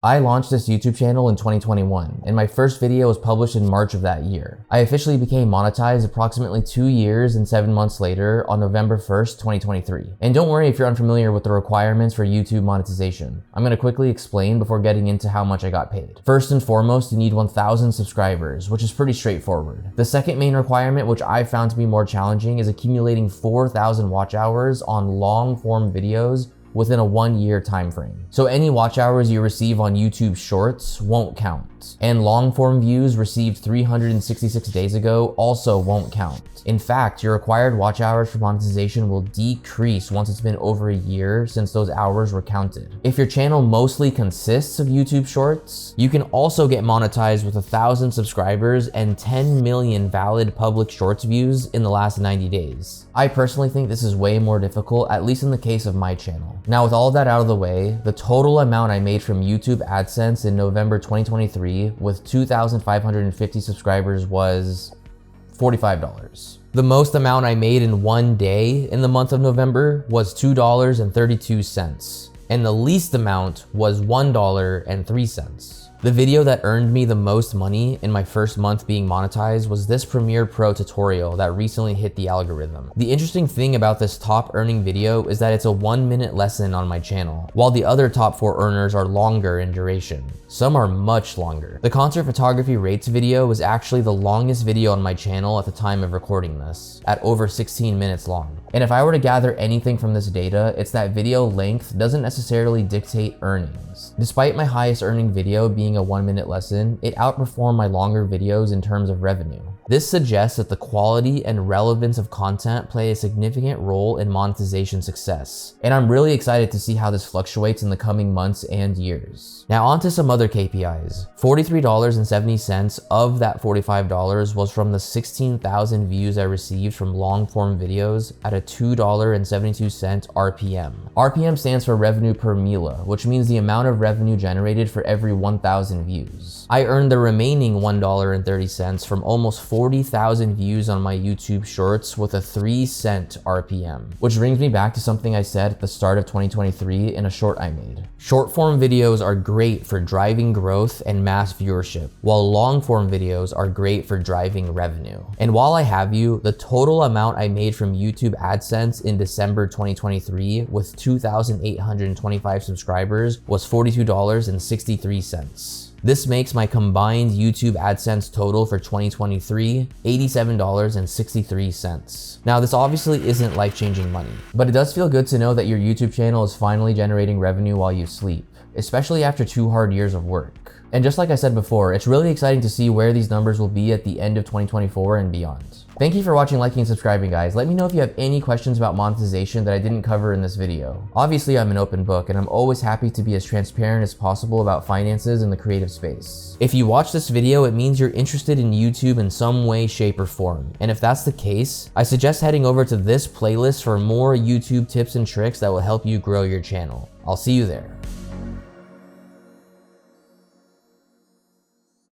I launched this YouTube channel in 2021, and my first video was published in March of that year. I officially became monetized approximately 2 years and 7 months later on November 1st, 2023. And don't worry if you're unfamiliar with the requirements for YouTube monetization. I'm going to quickly explain before getting into how much I got paid. First and foremost, you need 1,000 subscribers, which is pretty straightforward. The second main requirement, which I found to be more challenging, is accumulating 4,000 watch hours on long-form videos within a 1-year time frame. So any watch hours you receive on YouTube Shorts won't count. And long form views received 366 days ago also won't count. In fact, your required watch hours for monetization will decrease once it's been over a year since those hours were counted. If your channel mostly consists of YouTube Shorts, you can also get monetized with 1,000 subscribers and 10 million valid public Shorts views in the last 90 days. I personally think this is way more difficult, at least in the case of my channel. Now, with all of that out of the way, the total amount I made from YouTube AdSense in November 2023 with 2,550 subscribers was $45. The most amount I made in one day in the month of November was $2.32, and the least amount was $1.03. The video that earned me the most money in my first month being monetized was this Premiere Pro tutorial that recently hit the algorithm. The interesting thing about this top earning video is that it's a 1-minute lesson on my channel, while the other top 4 earners are longer in duration. Some are much longer. The concert photography rates video was actually the longest video on my channel at the time of recording this, at over 16 minutes long. And if I were to gather anything from this data, it's that video length doesn't necessarily dictate earnings. Despite my highest earning video being a 1-minute lesson, it outperformed my longer videos in terms of revenue. This suggests that the quality and relevance of content play a significant role in monetization success, and I'm really excited to see how this fluctuates in the coming months and years. Now on to some other KPIs. $43.70 of that $45 was from the 16,000 views I received from long-form videos at a $2.72 RPM. RPM stands for revenue per mila, which means the amount of revenue generated for every 1,000 views. I earned the remaining $1.30 from almost 40,000 views on my YouTube Shorts with a 3-cent RPM, which brings me back to something I said at the start of 2023 in a short I made. Short form videos are great for driving growth and mass viewership, while long form videos are great for driving revenue. And while I have you, the total amount I made from YouTube AdSense in December 2023 with 2,825 subscribers was $42.63. This makes my combined YouTube AdSense total for 2023 $87.63. Now, this obviously isn't life-changing money, but it does feel good to know that your YouTube channel is finally generating revenue while you sleep, especially after 2 hard years of work. And just like I said before, it's really exciting to see where these numbers will be at the end of 2024 and beyond. Thank you for watching, liking, and subscribing, guys. Let me know if you have any questions about monetization that I didn't cover in this video. Obviously, I'm an open book, and I'm always happy to be as transparent as possible about finances in the creative space. If you watch this video, it means you're interested in YouTube in some way, shape, or form. And if that's the case, I suggest heading over to this playlist for more YouTube tips and tricks that will help you grow your channel. I'll see you there.